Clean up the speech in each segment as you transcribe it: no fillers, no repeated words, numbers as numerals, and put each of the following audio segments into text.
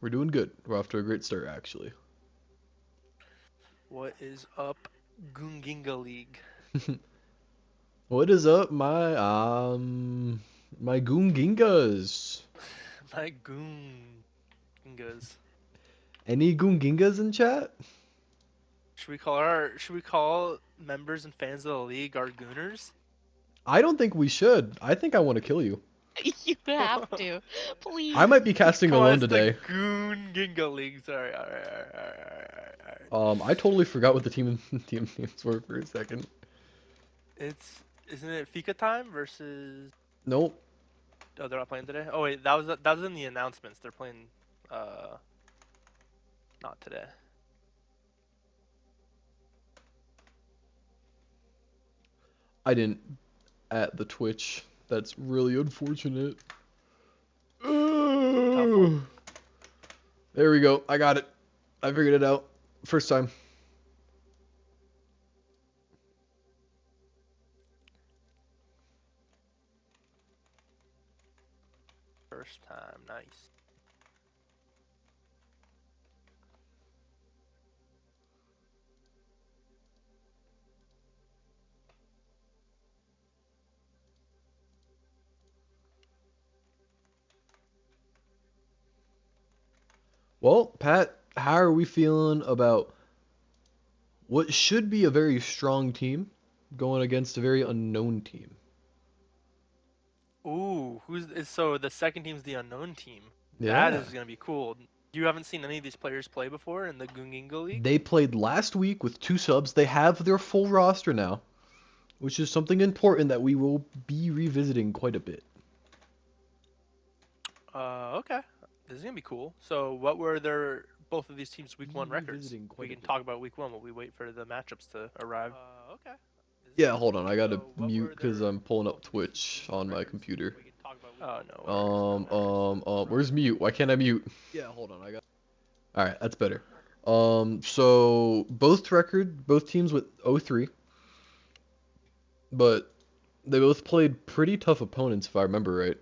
We're doing good. We're off to a great start, actually. What is up, Gunginga League? What is up, my Goongingas? My Goongingas. Any Goongingas in chat? Should we call members and fans of the league our Gooners? I don't think we should. I think I want to kill you. You have Come to. I Please. might be casting on, alone it's the today. Goonginga League. Sorry, alright. I totally forgot what the team names were for a second. Isn't it Fika time versus? Nope. Oh, they're not playing today. Oh wait, that was in the announcements. They're playing, not today. I didn't at the Twitch. That's really unfortunate. Tough one. There we go. I got it. I figured it out. First time. First time, nice. Well, Pat, how are we feeling about what should be a very strong team going against a very unknown team? Ooh, so the second team's the unknown team. That Yeah. is gonna be cool. You haven't seen any of these players play before in the Gunginga League? They played last week with 2 subs. They have their full roster now, which is something important that we will be revisiting quite a bit. Okay. This is gonna be cool. So, what were both of these teams' week one records? Revisiting quite We a can bit. talk about week one while we wait for the matchups to arrive. Okay. This is Yeah, gonna be hold on. cool. I gotta So, what mute were because I'm pulling up both of these teams' Twitch week one on my records? computer. We can talk about week one. Oh, no worries. Where's mute? Yeah, hold on. All right, that's better. So both teams with 0-3, but they both played pretty tough opponents if I remember right.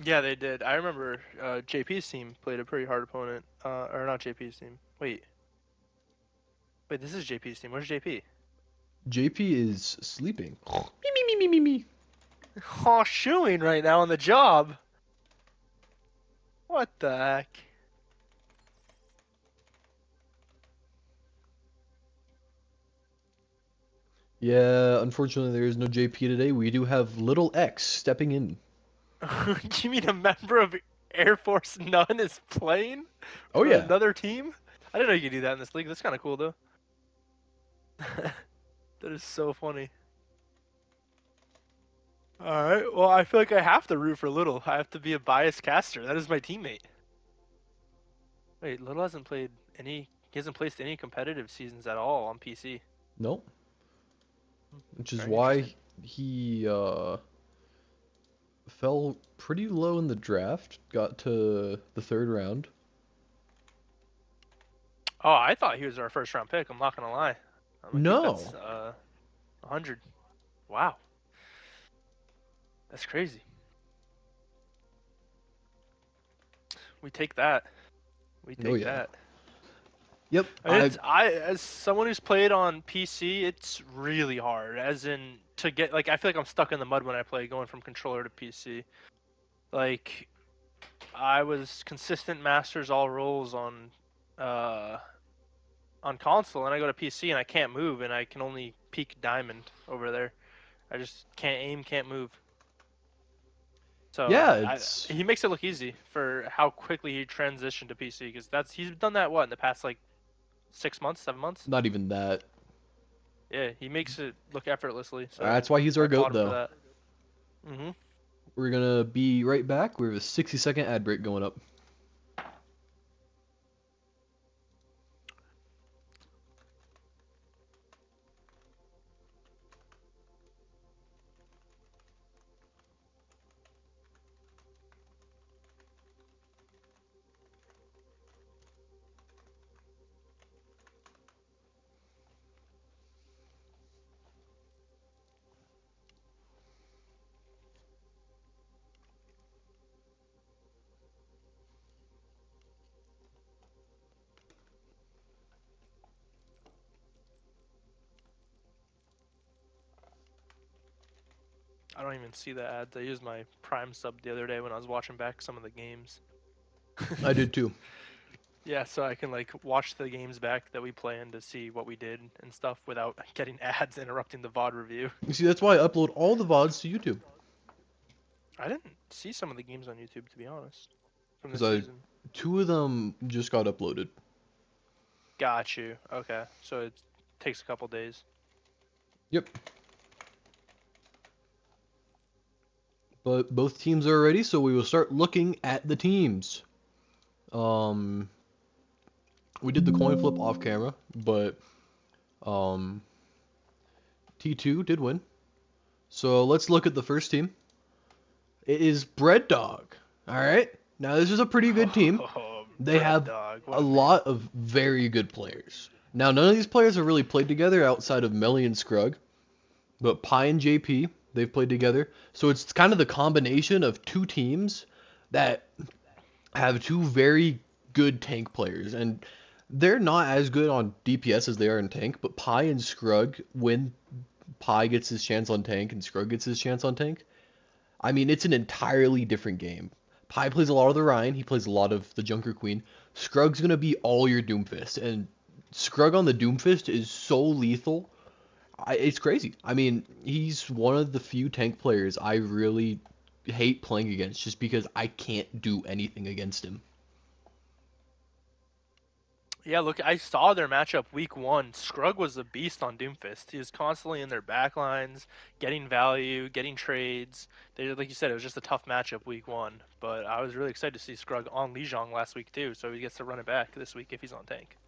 Yeah, they did. I remember JP's team played a pretty hard opponent. Or not JP's team. Wait, this is JP's team. Where's JP? JP is sleeping. Me. Oh, shooing right now on the job. What the heck? Yeah, unfortunately there is no JP today. We do have Little X stepping in. You mean a member of Air Force None is playing Oh for yeah. another team? I didn't know you could do that in this league. That's kind of cool, though. That is so funny. All right. Well, I feel like I have to root for Little. I have to be a biased caster. That is my teammate. Wait, Little hasn't played any. He hasn't placed any competitive seasons at all on PC. Nope. Which is Very interesting. why he fell pretty low in the draft, got to the third round. Oh, I thought he was our first round pick. I'm not gonna lie. I think that's No. 100. Wow, that's crazy. We take that. We Oh take yeah. that. Yep. As someone who's played on PC, it's really hard. As in to get I feel like I'm stuck in the mud when I play going from controller to PC. Like I was consistent masters all roles uh on console, and I go to PC and I can't move, and I can only peak diamond over there. I just can't aim, can't move. So Yeah, he makes it look easy for how quickly he transitioned to PC, because he's done that in the past 6 months, 7 months. not even that. Yeah, he makes it look effortlessly. So That's why he's I our applaud goat him for though. that. Mhm. We're gonna be right back. We have a 60-second ad break going up. I don't even see the ads. I used my Prime sub the other day when I was watching back some of the games. I did too. Yeah, so I can like watch the games back that we play in to see what we did and stuff without getting ads interrupting the VOD review. You see, that's why I upload all the VODs to YouTube. I didn't see some of the games on YouTube, to be honest, from this Because season. 2 of them just got uploaded. Got you. Okay, so it takes a couple days. Yep. But both teams are ready, so we will start looking at the teams. Um, we did the coin flip off camera, but um, T2 did win. So let's look at the first team. It is Bread Dog. All right. Now this is a pretty good team. Oh, They Bread have Dog. What a name. lot of very good players. Now none of these players have really played together outside of Melly and Scrugg, but Pi and JP, they've played together. So it's kind of the combination of two teams that have two very good tank players, and they're not as good on DPS as they are in tank, but Pi and Scrugg, when Pi gets his chance on tank and Scrugg gets his chance on tank, I mean, it's an entirely different game. Pi plays a lot of the Ryan, he plays a lot of the Junker Queen. Scrugg's gonna be all your Doomfist, and Scrugg on the Doomfist is so lethal. It's crazy. I mean, he's one of the few tank players I really hate playing against just because I can't do anything against him. Yeah, look, I saw their matchup week 1. Scrugg was a beast on Doomfist. He was constantly in their backlines, getting value, getting trades. They, like you said, it was just a tough matchup week 1. But I was really excited to see Scrugg on Lijiang last week too, so he gets to run it back this week if he's on tank.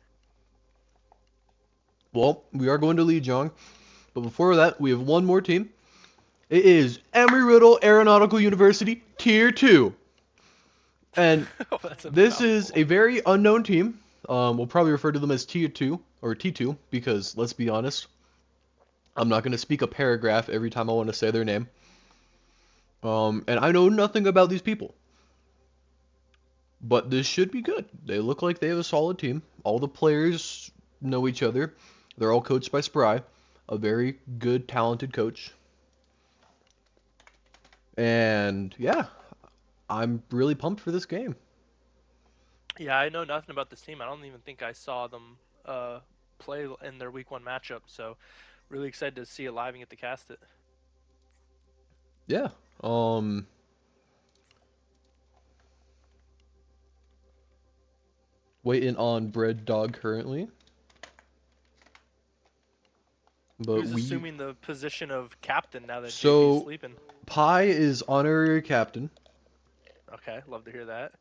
Well, we are going to Lijiang, but before that, we have one more team. It is Embry-Riddle Aeronautical University Tier 2. And Oh, that's a this is mouthful. a very unknown team. We'll probably refer to them as Tier 2 or T2 because, let's be honest, I'm not going to speak a paragraph every time I want to say their name. And I know nothing about these people. But this should be good. They look like they have a solid team. All the players know each other. They're all coached by Spry, a very good, talented coach. And yeah, I'm really pumped for this game. Yeah, I know nothing about this team. I don't even think I saw them play in their week 1 matchup, so really excited to see it live and get to cast it. Yeah. Waiting on Bread Dog currently. But Who's we assuming the position of captain now that JP's so sleeping? Pi is honorary captain. Okay, love to hear that.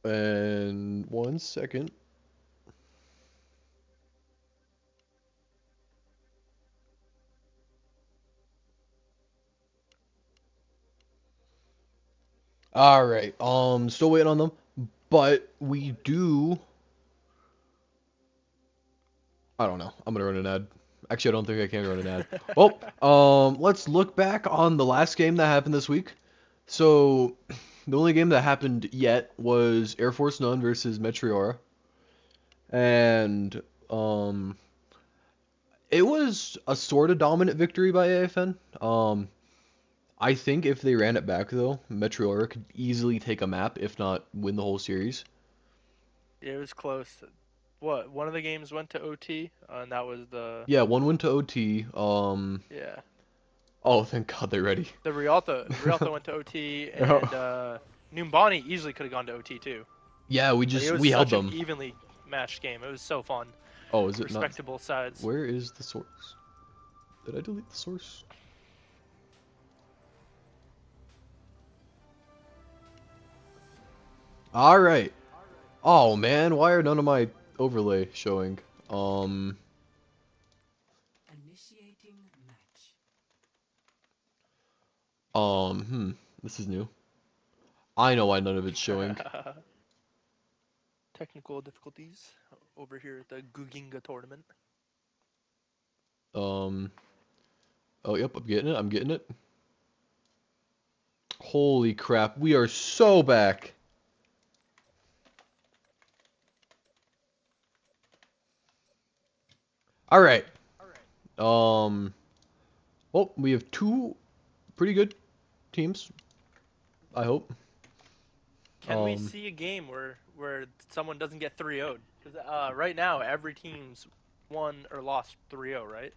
And 1 second. All right. Still waiting on them, but we do. I don't know. I'm gonna run an ad. Actually, I don't think I can run an ad. Well, let's look back on the last game that happened this week. So, the only game that happened yet was Air Force None versus Meteora, and it was a sort of dominant victory by AFN. I think if they ran it back though, Meteora could easily take a map, if not win the whole series. Yeah, it was close. What? One of the games went to OT, and that was the Yeah, one went to OT. yeah. Oh, thank God they're ready. The Rialto went to OT, and Numbani easily could have gone to OT too. Yeah, Like it was we held such an them. evenly matched game. It was so fun. Oh, is it not? Respectable sides. Where is the source? Did I delete the source? All right. Oh man, why are none of my overlay showing? Initiating match. This is new. I know why none of it's showing. Technical difficulties over here at the Guginga tournament. Oh yep, I'm getting it. I'm getting it. Holy crap, we are so back. All right. Well, we have two pretty good teams, I hope. Can we see a game where someone doesn't get 3-0'd? Because right now every team's won or lost 3-0, right?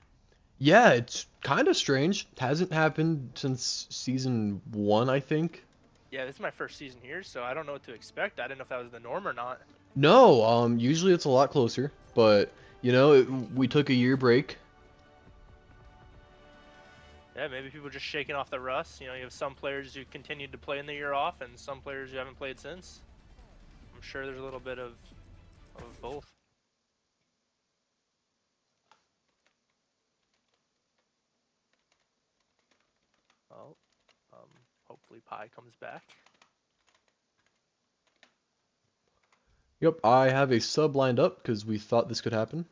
Yeah, it's kind of strange. It hasn't happened since season 1, I think. Yeah, this is my first season here, so I don't know what to expect. I didn't know if that was the norm or not. No, usually it's a lot closer, but you know, we took a year break. Yeah, maybe people just shaking off the rust. You know, you have some players who continued to play in the year off, and some players who haven't played since. I'm sure there's a little bit of both. Well, hopefully Pi comes back. Yep, I have a sub lined up because we thought this could happen.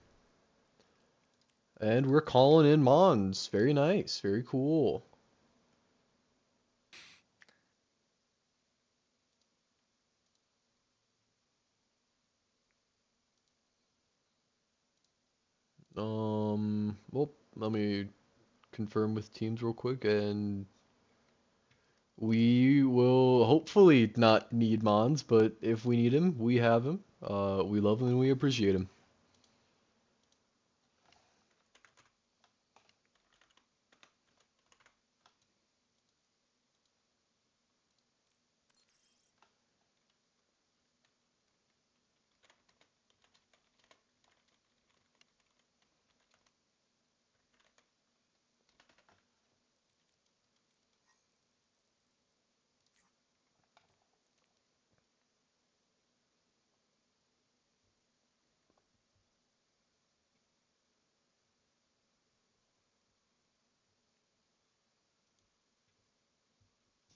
And we're calling in Mons. Very nice, very cool. Well, let me confirm with teams real quick, and we will hopefully not need Mons, but if we need him, we have him. We love him and we appreciate him.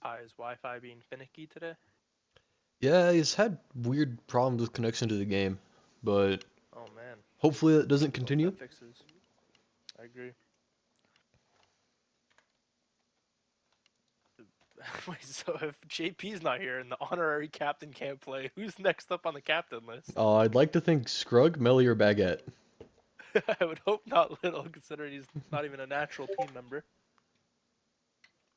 Pi's Wi-Fi being finicky today. Yeah, he's had weird problems with connection to the game, but Oh man. hopefully that doesn't Hope continue. that fixes. I agree. Wait, so if JP's not here and the honorary captain can't play, who's next up on the captain list? I'd like to think Scrug, Melly, or Baguette. I would hope not Little, considering he's not even a natural team member.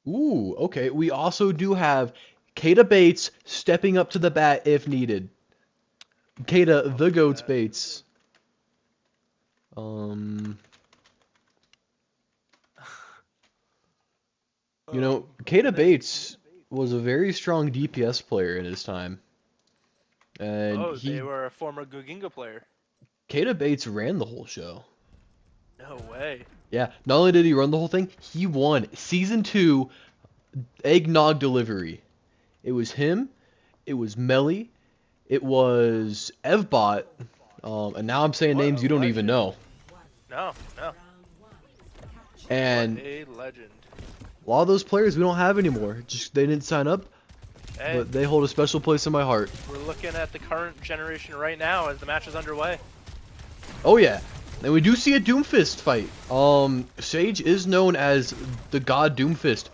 Ooh, okay. We also do have Kata Bates stepping up to the bat if needed. Kata, the Goats that. Bates. You know, Kata Bates was a very strong DPS player in his time. And they were a former Guginga player. Kata Bates ran the whole show. No way. Yeah, not only did he run the whole thing, he won Season 2 Eggnog Delivery. It was him, it was Melly, it was Evbot, and now I'm saying What names a you don't legend. even know. No. And What a legend. a lot of those players we don't have anymore. Just they didn't sign up, Hey, but they hold a special place in my heart. we're looking at the current generation right now as the match is underway. Oh yeah. And we do see a Doomfist fight. Sage is known as the god Doomfist.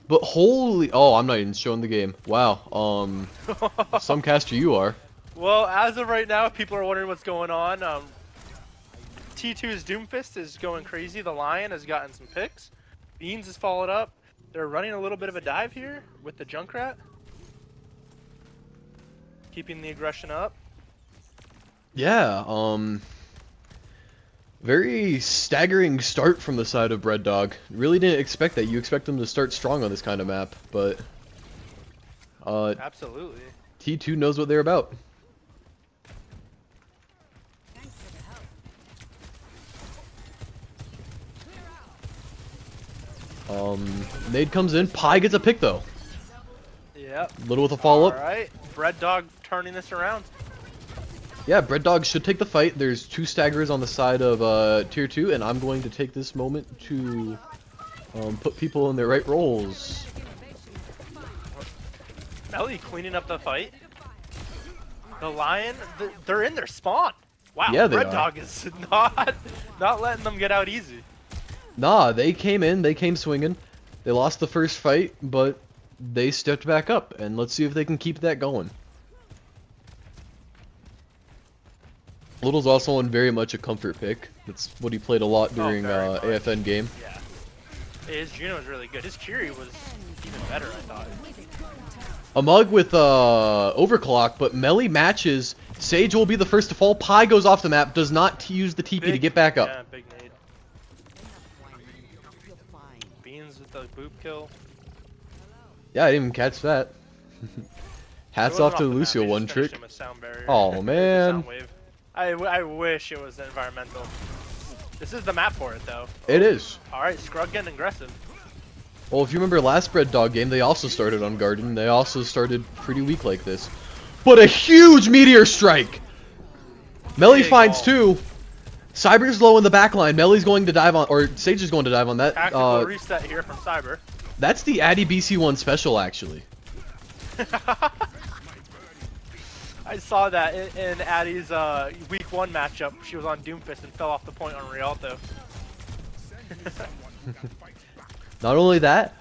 But holy, oh, I'm not even showing the game. Wow. Some caster you are. Well, as of right now, people are wondering what's going on. T2's Doomfist is going crazy. The Lion has gotten some picks. Beans has followed up. They're running a little bit of a dive here with the Junkrat. Keeping the aggression up. Yeah, very staggering start from the side of Bread Dog. Really didn't expect that. You expect them to start strong on this kind of map, but Absolutely. T2 knows what they're about. Nade comes in. Pi gets a pick though. Yep. Little with a follow-up. Alright. Bread Dog turning this around. Yeah, Bread Dog should take the fight. There's two staggers on the side of tier 2, and I'm going to take this moment to put people in their right roles. Melly cleaning up the fight. The Lion, they're in their spawn. Wow, Yeah, they Bread are. Dog is not letting them get out easy. Nah, they came in, they came swinging. They lost the first fight, but they stepped back up, and let's see if they can keep that going. Little's also on very much a comfort pick. That's what he played a lot during very much. AFN game. Yeah. His Juno was really good. His Kiri was even better, I thought. A mug with overclock, but melee matches. Sage will be the first to fall. Pi goes off the map, does not use the TP to get back up. Yeah, big nade. Beans with the boop kill. Yeah, I didn't even catch that. Hats It off wasn't to the map, Lucio, we one just finished trick. him with sound barrier. Oh Sound man. wave. I wish it was environmental. This is the map for it though. It is. Alright, Scrug getting aggressive. Well, if you remember last Bread Dog game, they also started on Garden. They also started pretty weak like this. But a huge meteor strike! Melee Big finds ball. two. Cyber's low in the back line. Melee's going to dive on, or Sage is going to dive on that. Tactical reset here from Cyber. That's the Addy BC1 special, actually. I saw that in Addie's week 1 matchup. She was on Doomfist and fell off the point on Rialto. Not only that,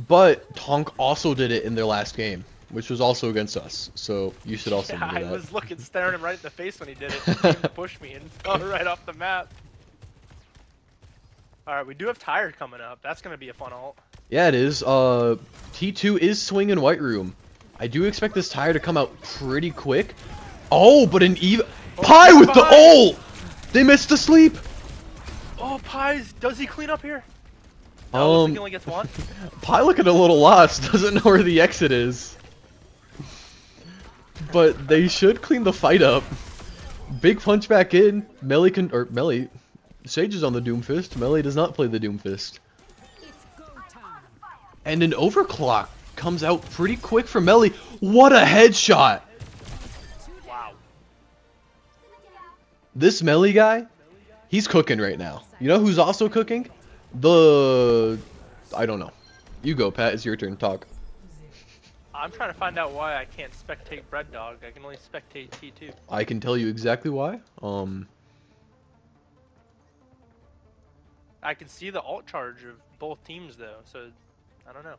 but Tonk also did it in their last game, which was also against us. So you should also Yeah, know I that. was staring him right in the face when he did it. He came to push me and fell right off the map. Alright, we do have Tire coming up. That's going to be a fun ult. Yeah, it is. T2 is swinging White Room. I do expect this tire to come out pretty quick. Oh, but an Pi with the ult! They missed the sleep! Oh, Pies, does he clean up here? No, he only gets one. Pi looking a little lost, doesn't know where the exit is. But they should clean the fight up. Big punch back in. Melee, Sage is on the Doomfist. Melee does not play the Doomfist. And an overclock comes out pretty quick from Melee. What a headshot! Wow. This Melee guy, he's cooking right now. You know who's also cooking? I don't know. You go, Pat. It's your turn. Talk. I'm trying to find out why I can't spectate Bread Dog. I can only spectate T2. I can tell you exactly why. I can see the ult charge of both teams though, so I don't know.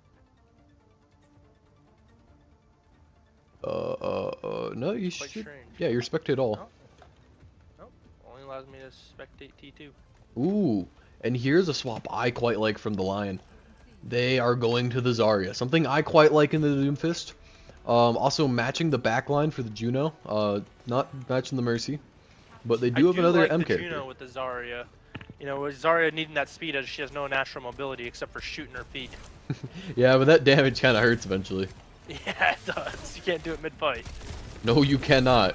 No, you Quite should. strange. Yeah, you're spectate all. Oh. Nope. Only allows me to spectate T2. Ooh, and here's a swap I quite like from the Lion. They are going to the Zarya, something I quite like in the Doomfist. Also matching the backline for the Juno. Not matching the Mercy, but they do have another M the character. Juno with the Zarya. You know, with Zarya needing that speed as she has no natural mobility except for shooting her feet. Yeah, but that damage kind of hurts eventually. Yeah, it does. You can't do it mid-fight. No, you cannot.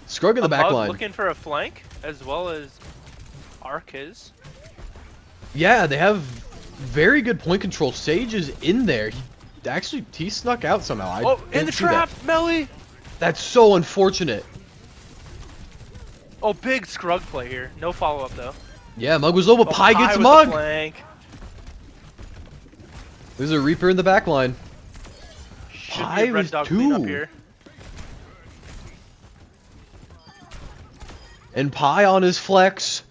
Scrug in the back Bug line. looking for a flank as well as Arcus. Yeah, they have very good point control. Sage is in there. He snuck out somehow. I Oh, in didn't the see trap, that. Melly! That's so unfortunate. Oh, big Scrug play here. No follow-up though. Yeah, Mug was low, but Oh, Pi gets with the Mug. flank. There's a Reaper in the back line. Should Pi be a Red with Dog cleanup two. here. And Pi on his flex,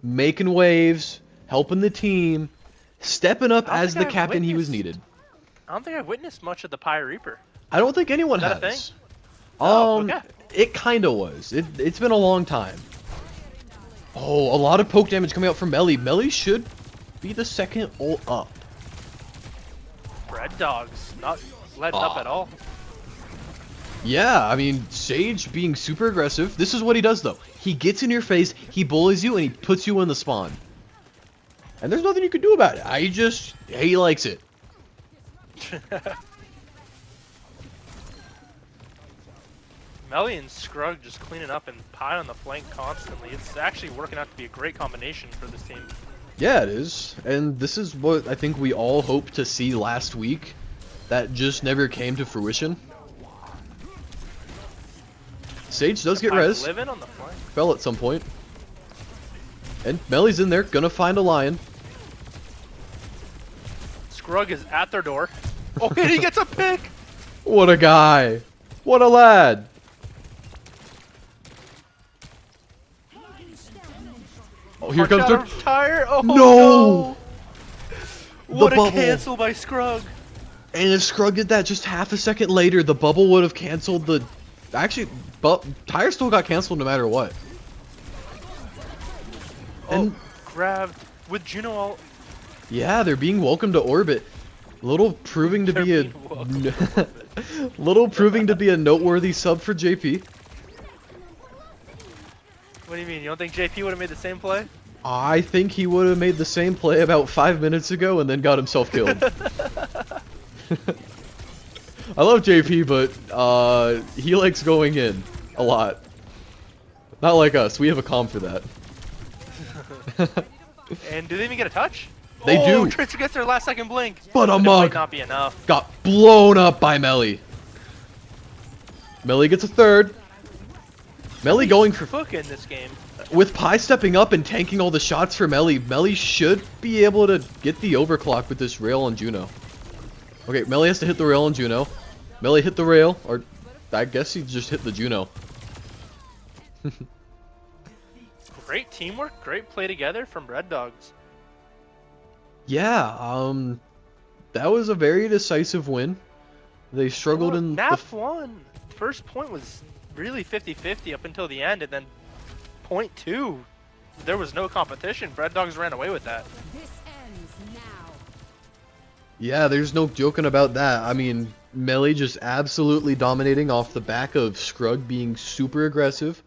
making waves, helping the team, stepping up I don't as think the I've captain he was witnessed- needed. I don't think I've witnessed much of the Pi Reaper. I don't think anyone Is that a has. thing? Oh, okay. It kinda was. It's been a long time. Oh, a lot of poke damage coming out from Melee. Melee should be the second ult up. Red Dogs not letting up at all. Yeah, I mean, Sage being super aggressive. This is what he does, though. He gets in your face, he bullies you, and he puts you in the spawn. And there's nothing you can do about it. He likes it. Melly and Scrug just cleaning up and Pi on the flank constantly. It's actually working out to be a great combination for this team. Yeah, it is. And this is what I think we all hoped to see last week. That just never came to fruition. Sage does get Pi's res. living on the flank. Fell at some point. And Melly's in there, gonna find a lion. Scrug is at their door. Oh, and he gets a pick! What a guy! What a lad! Oh, here comes Punch out the of Tire. Oh No! no! What a bubble. cancel by Scrug! And if Scrug did that just half a second later, the bubble would have canceled the. Actually, Tire still got canceled no matter what. And grabbed with Juno all. yeah, they're being welcomed to orbit. Little proving to They're be a being welcomed to orbit. little proving to be a noteworthy sub for JP. What do you mean? You don't think JP would have made the same play? I think he would have made the same play about 5 minutes ago and then got himself killed. I love JP, but he likes going in a lot. Not like us. We have a comp for that. And do they even get a touch? They do. Tracer gets their last second blink. But a It mug might not be enough. got blown up by Melly. Melly gets a third. Melly going for Fook in this game. with Pi stepping up and tanking all the shots for Melly. Melly should be able to get the overclock with this rail on Juno. Okay, Melly has to hit the rail on Juno. Melly hit the rail, or I guess he just hit the Juno. Great teamwork, great play together from Red Dogs. Yeah, that was a very decisive win. They struggled in the NAF won. First point was really 50-50 up until the end, and then point 2, there was no competition. Red Dogs ran away with that. This ends now. Yeah, there's no joking about that. I mean, Melly just absolutely dominating off the back of Scrug being super aggressive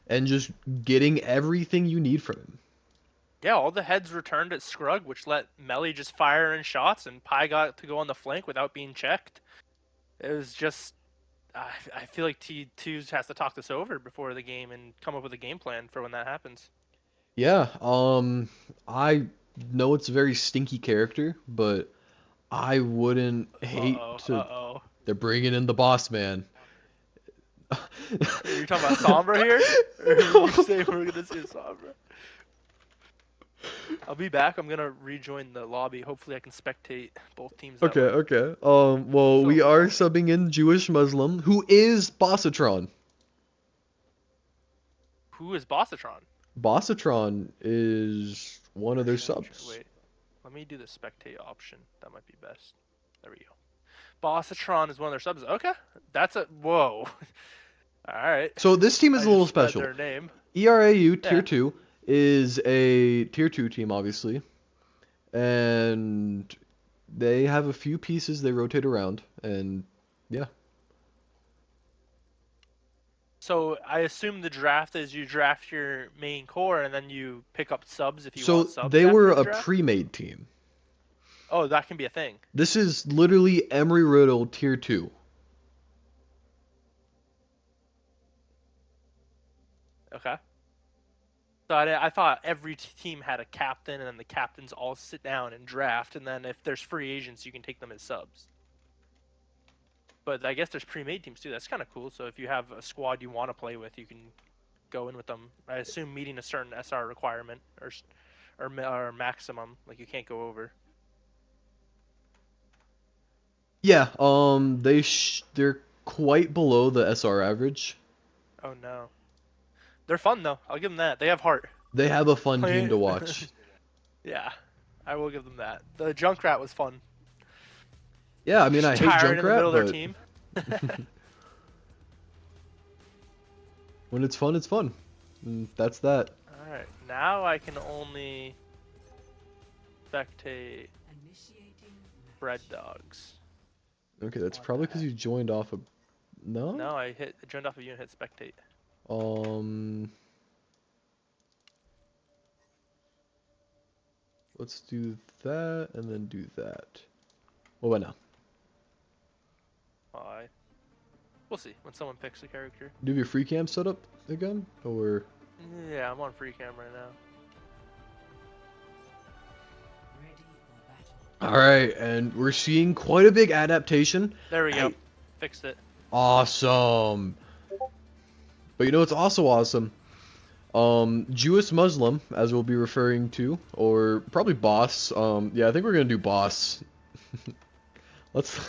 and just getting everything you need from him. Yeah, all the heads returned at Scrug, which let Melly just fire in shots, and Pi got to go on the flank without being checked. It was just... I feel like T2 has to talk this over before the game and come up with a game plan for when that happens. Yeah, I know it's a very stinky character, but I wouldn't hate to... They're bringing in the boss man. Are you talking about Sombra here? Or are you saying we're going to see a Sombra? I'll be back. I'm going to rejoin the lobby. Hopefully I can spectate both teams. Okay, okay. Well, we are subbing in Jewish Muslim, who is Bossatron. Who is Bossatron? Bossatron is one of their subs. Wait, let me do the spectate option. That might be best. There we go. Bossatron is one of their subs. Okay, that's a whoa. All right. So this team is I a little just read special. Their name. ERAU Tier Yeah. 2 is a Tier 2 team, obviously. And they have a few pieces they rotate around. And yeah. So I assume the draft is you draft your main core and then you pick up subs if you So want subs. they after were the a draft? pre-made team. Oh, that can be a thing. This is literally Emery Riddle Tier 2. Okay. So I thought every team had a captain, and then the captains all sit down and draft, and then if there's free agents, you can take them as subs. But I guess there's pre-made teams too. That's kind of cool. So if you have a squad you want to play with, you can go in with them. I assume meeting a certain SR requirement or maximum, like you can't go over. Yeah, they're quite below the SR average. Oh no. They're fun though. I'll give them that. They have heart. They have a fun Play- team to watch. Yeah, I will give them that. The Junkrat was fun. Yeah, I mean, I hate Tyrant in the middle of their Junkrat, team. but when it's fun, it's fun. And that's that. Alright, now I can only spectate Initiating Red Dogs. Okay, that's probably because you joined off of... No? No, I joined off of you and hit spectate. Let's do that, and then do that. What about now? We'll see when someone picks a character. Do you have your free cam set up again? Or... Yeah, I'm on free cam right now. ready for battle. Alright, and we're seeing quite a big adaptation. There we go. Hey. Fixed it. Awesome. But you know what's also awesome? Jewish Muslim, as we'll be referring to, or probably Boss. Yeah, I think we're gonna do Boss. let's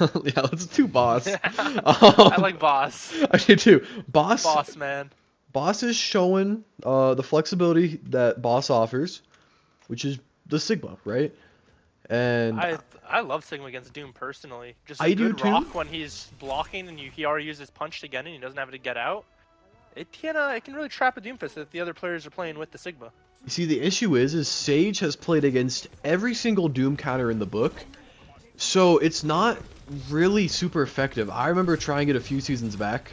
do Boss. I like Boss. I do too. Boss. Boss, man. Boss is showing the flexibility that Boss offers, which is the Sigma, right? And I love Sigma against Doom personally. Just I a do good too. rock when he's blocking and he already uses punch again and he doesn't have to get out. It can really trap a Doomfist if the other players are playing with the Sigma. You see, the issue is Sage has played against every single Doom counter in the book, so it's not really super effective. I remember trying it a few seasons back,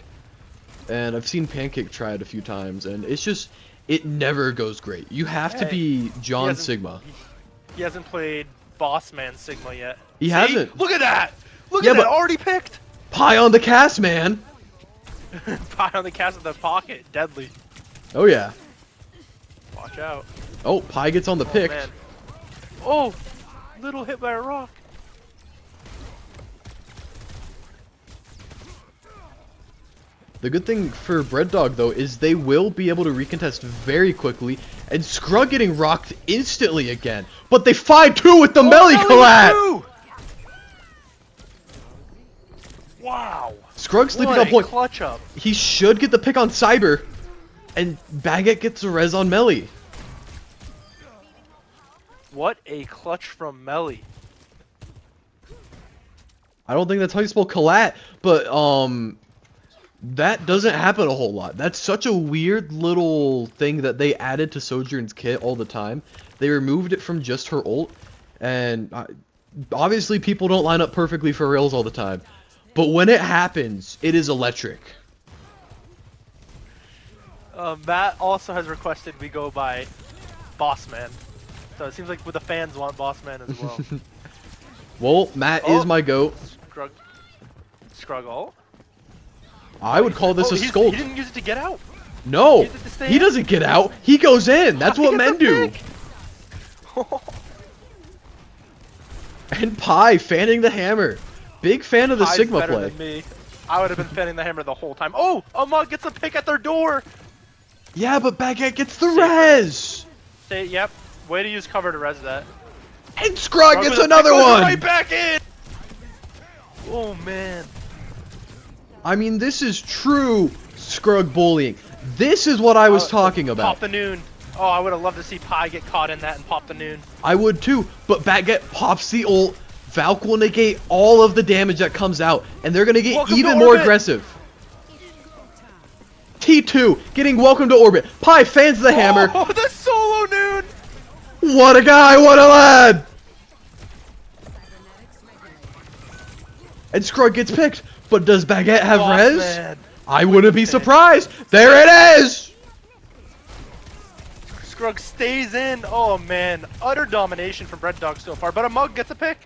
and I've seen Pancake try it a few times, and it's just, it never goes great. You have to be John Sigma. He hasn't played Boss Man Sigma yet. He See? hasn't. Look at that! Look Yeah, at that! but- Already picked! Pie on the cast, man! Pie on the cast of the pocket. Deadly. Oh yeah. Watch out. Oh, Pie gets on the pick. Man. Oh! Little hit by a rock. The good thing for Bread Dog, though, is they will be able to recontest very quickly, and Scrug getting rocked instantly again. But they 5-2 with the melee collat! Wow! Scrug sleeping What on a point. clutch up. He should get the pick on Cyber, and Baguette gets a res on melee. What a clutch from Melly. I don't think that's how you spell collat, but that doesn't happen a whole lot. That's such a weird little thing that they added to Sojourn's kit all the time. They removed it from just her ult, and obviously people don't line up perfectly for rails all the time. But when it happens, it is electric. Matt also has requested we go by Boss Man. So it seems like the fans want Boss Man as well. Well, Matt is my goat. Scruggle. I would call this a He scold. didn't use it to get out. No, He used it to stay he in. doesn't get out. He goes in. That's what He men gets a do. pick. And Pie fanning the hammer. Big fan of the Pie's Sigma better play. than me. I would have been fanning the hammer the whole time. Oh, Amok gets a pick at their door. Yeah, but Baguette gets the Safer. res. Say, yep. Way to use cover to res that. And Scrug Scrug gets with a another pick goes one. Right back in. Oh man. I mean, this is true Scrug bullying. This is what I was talking Pop about. the noon. Oh, I would have loved to see Pie get caught in that and pop the noon. I would too, but Baguette pops the ult. Valk will negate all of the damage that comes out, and they're gonna get Welcome even to more orbit. aggressive. T2 getting welcome to orbit. Pie fans the hammer. Oh, the solo noon. What a guy, what a lad! And Scrug gets picked, but does Baguette have Boss res? Man. I wouldn't be pick. surprised. There it is! Scrug stays in. Oh man, utter domination from Bread Dog so far. But a mug gets a pick.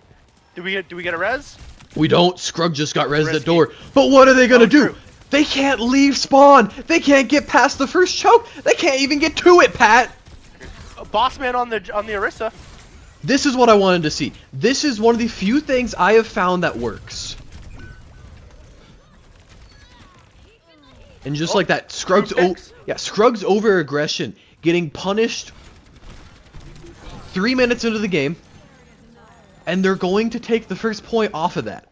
Do we get a res? We don't. Scrug just got res at Risky. door. But what are they gonna do? True. They can't leave spawn. They can't get past the first choke. They can't even get to it, Pat. Boss Man on the Orisa. This is what I wanted to see. This is one of the few things I have found that works. And just like that, Scrug's picks. Scrug's over aggression getting punished 3 minutes into the game, and they're going to take the first point off of that.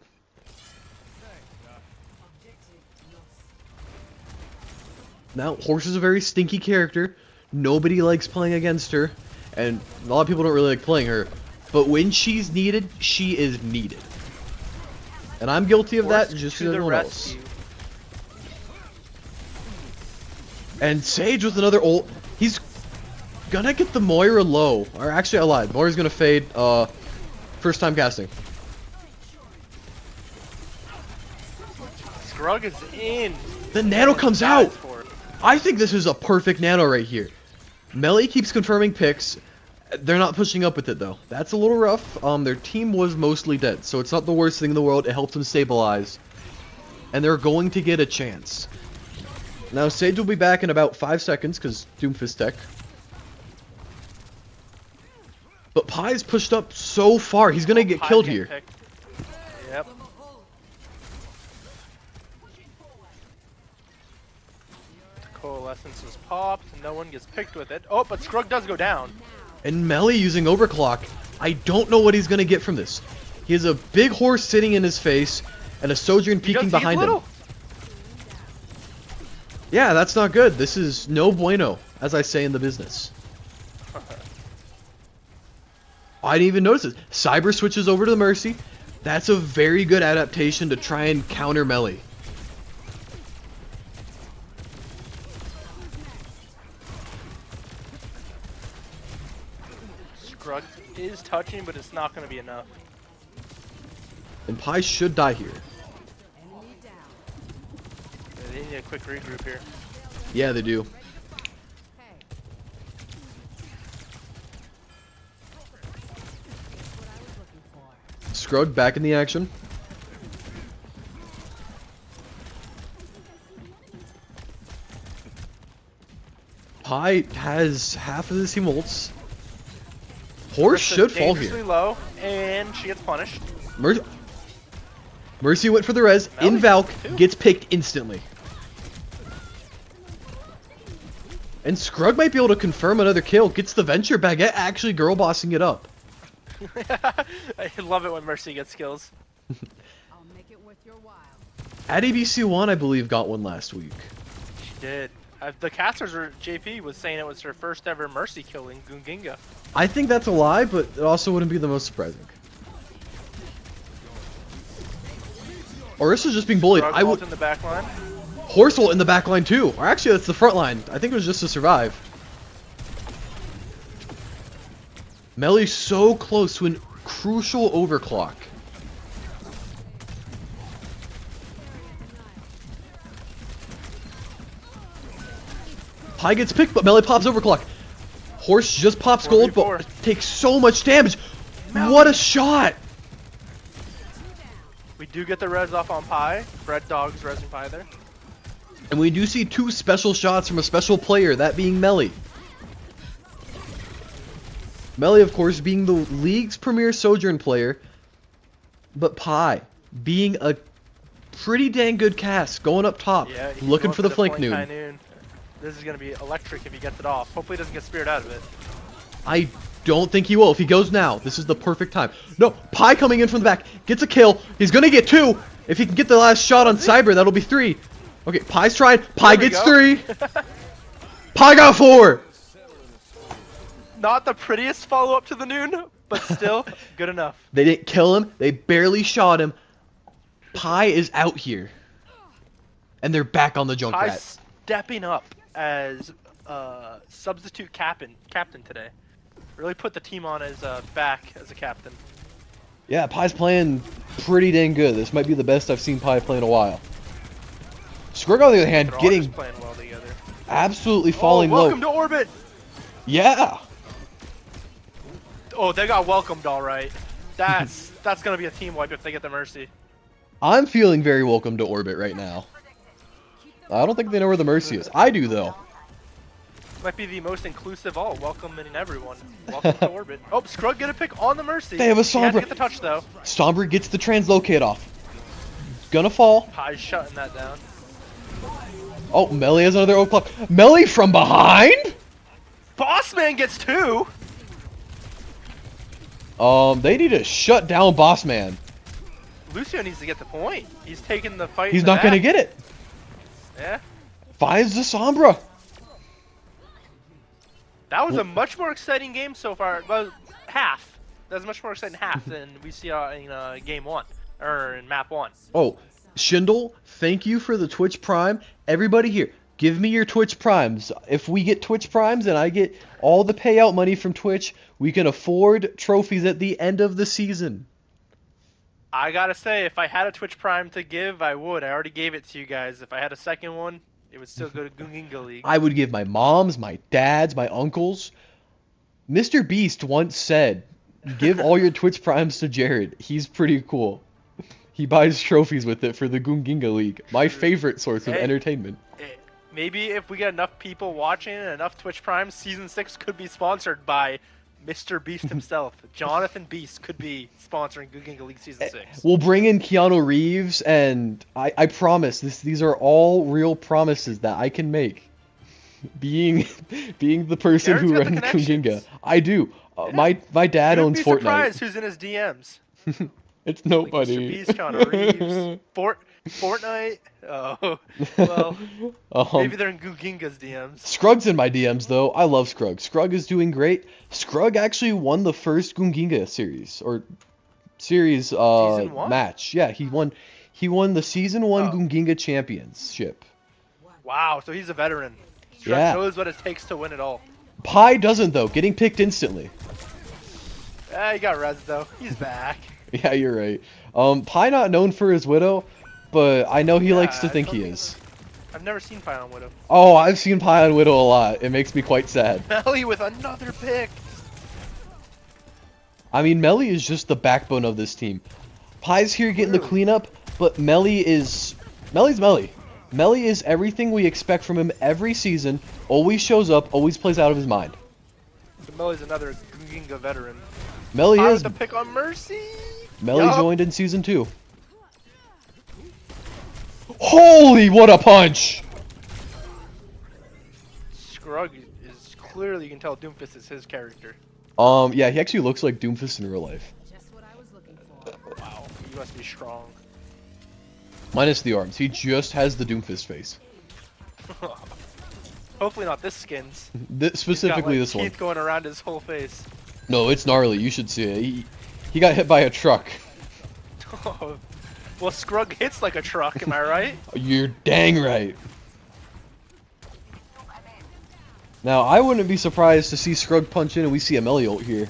Now, Horse is a very stinky character. Nobody likes playing against her, and a lot of people don't really like playing her. But when she's needed, she is needed. And I'm guilty of that Horse just to as the everyone else. rescue. And Sage with another ult. He's gonna get the Moira low. Or actually, I lied. Moira's gonna fade. First time casting. Scrug is in. The nano comes Dies out. for it. I think this is a perfect nano right here. Melee keeps confirming picks. They're not pushing up with it though. That's a little rough. Their team was mostly dead, so it's not the worst thing in the world. It helps them stabilize. And they're going to get a chance. Now Sage will be back in about 5 seconds because Doomfist tech. But Pie's pushed up so far. He's gonna get Pie killed getting here. picked. Yep. Coalescence is popped. No one gets picked with it. Oh, but Scrug does go down. And Melee using overclock. I don't know what he's gonna get from this. He has a big horse sitting in his face and a Sojourn peeking He's behind him. little. Yeah, that's not good. This is no bueno, as I say in the business. I didn't even notice it. Cyber switches over to the Mercy. That's a very good adaptation to try and counter Melee. Scrug is touching, but it's not going to be enough. And Pi should die here. Enemy down. Yeah, they need a quick regroup here. Yeah, they do. Hey. Here's what I was looking for. Scrug back in the action. Pi has half of his team ults. Horse should fall Dangerously here. low, and she gets punished. Mercy went for the res. In Melly, Valk, too. gets picked instantly. And Scrug might be able to confirm another kill. Gets the Venture Baguette actually girl bossing it up. I love it when Mercy gets kills. I'll make it worth your while. At ABC1, I believe, got one last week. She did. The casters were JP was saying it was her first ever Mercy kill in Gunginga. I think that's a lie, but it also wouldn't be the most surprising. Orissa's just being bullied. Scrug I ult would in the back line. Horse ult in the back line too. Or actually, that's the front line. I think it was just to survive. Melly's so close to a crucial overclock. Pi gets picked, but Melly pops overclock. Horse just pops gold, 4v4. but takes so much damage. What a shot! We do get the res off on Pi. Red Dog's resing Pi there. And we do see two special shots from a special player, that being Melly. Melly, of course, being the league's premier Sojourn player, but Pi being a pretty dang good cast, going up top, Yeah, he's looking going for the flank noon. noon. This is going to be electric if he gets it off. Hopefully he doesn't get speared out of it. I don't think he will. If he goes now, this is the perfect time. No, Pi coming in from the back, gets a kill. He's gonna get 2. If he can get the last shot on Cyber, that'll be 3. Okay, Pi's trying. Pi There we gets go. 3. Pi got 4. Not the prettiest follow-up to the noon, but still good enough. They didn't kill him. They barely shot him. Pi is out here. And they're back on the Pi Junkrat. stepping up as substitute captain today. Really put the team on his back as a captain. Yeah, Pi's playing pretty dang good. This might be the best I've seen Pi play in a while. Scrug, on the other hand, They're all getting just playing well together. absolutely falling oh, welcome low. to orbit. Yeah. Oh, they got welcomed all right. That's gonna be a team wipe if they get the Mercy. I'm feeling very welcome to orbit right now. I don't think they know where the Mercy is. I do, though. Might be the most inclusive all, welcoming everyone. Welcome to orbit. Oh, Scrug get a pick on the Mercy. They have a He had to Sombra. get the touch though. Sombra gets the translocate off. Gonna fall. Pi's shutting that down. Oh, Melly has another overclock. Melly from behind? Bossman gets 2. They need to shut down Bossman. Lucio needs to get the point. He's taking the fight. He's in the not gonna back. get it. Yeah. Finds the Sombra. That was a much more exciting game so far. Well, half. That was a much more exciting half than we see in game 1 or in map 1. Oh, Schindel, thank you for the Twitch Prime. Everybody here, give me your Twitch Primes. If we get Twitch Primes and I get all the payout money from Twitch, we can afford trophies at the end of the season. I gotta say, if I had a Twitch Prime to give, I would. I already gave it to you guys. If I had a second one, it would still go to Gunginga League. I would give my moms, my dads, my uncles. Mr. Beast once said, give all your Twitch Primes to Jared. He's pretty cool. He buys trophies with it for the Gunginga League. My favorite source of Hey. entertainment. Maybe if we get enough people watching and enough Twitch Primes, Season 6 could be sponsored by Mr. Beast himself. Jonathan Beast could be sponsoring Gunginga League Season 6. We'll bring in Keanu Reeves, and I promise these are all real promises that I can make. Being the person Jared's who got the runs connections. Gunginga, I do. Yeah. My dad You'd owns be Fortnite. surprised who's in his DMs. It's Like nobody. Mr. Beast, Keanu Reeves, Fortnite. Oh, well, maybe they're in Gunginga's DMs. Scrug's in my DMs though. I love Scrug. Scrug is doing great. Scrug actually won the first Gunginga series Season 1? match. Yeah, he won the season 1 Oh. Gunginga championship. Wow, so he's a veteran. Scrug Yeah. knows what it takes to win it all. Pi doesn't though, getting picked instantly. He got res though. He's back. Yeah, you're right. Pi not known for his Widow, but I know he likes to I think don't he think is. I've never seen Pie on Widow. Oh, I've seen Pi on Widow a lot. It makes me quite sad. Melly with another pick. I mean, Melly is just the backbone of this team. Pi's here getting the Really? cleanup, but Melly's Melly. Melly is everything we expect from him every season. Always shows up, always plays out of his mind. Melly's another Ginga veteran. Melly Pie is. with the pick on Mercy. Melly Yup. joined in season 2. Holy, what a punch! Scrug is clearly, you can tell Doomfist is his character. Yeah, he actually looks like Doomfist in real life. Just what I was looking for. Wow, he must be strong. Minus the arms. He just has the Doomfist face. Hopefully not this skins. Specifically He's this got, like, one. teeth going around his whole face. No, it's gnarly. You should see it. He got hit by a truck. Well, Scrug hits like a truck, am I right? You're dang right. Now, I wouldn't be surprised to see Scrug punch in and we see a Melly ult here.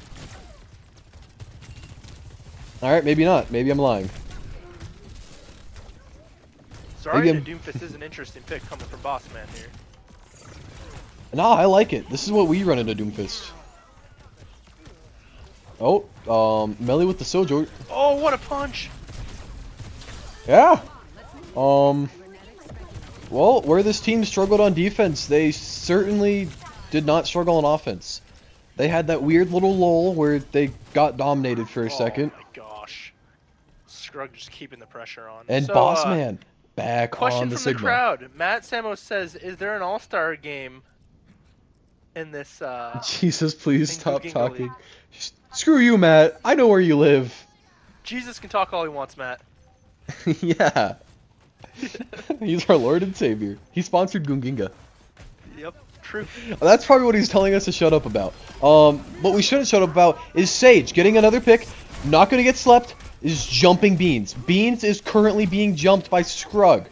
Alright, maybe not. Maybe I'm lying. Sorry, Maybe the Doomfist is an interesting pick coming from Boss Man here. Nah, I like it. This is what we run into Doomfist. Oh, Melly with the Sojo. Oh, what a punch! Yeah. Well, where this team struggled on defense, they certainly did not struggle on offense. They had that weird little lull where they got dominated for a second. Oh my gosh. Scrug just keeping the pressure on. And So, Boss Man back question on the from Sigma. the crowd. Matt Samos says, is there an all-star game in this, Jesus, please in stop Googinga talking. League? Screw you, Matt. I know where you live. Jesus can talk all he wants, Matt. Yeah. He's our Lord and Savior. He sponsored Gunginga. Yep, true. That's probably what he's telling us to shut up about. What we shouldn't shut up about is Sage getting another pick, not going to get slept, is jumping Beans. Beans is currently being jumped by Scrug.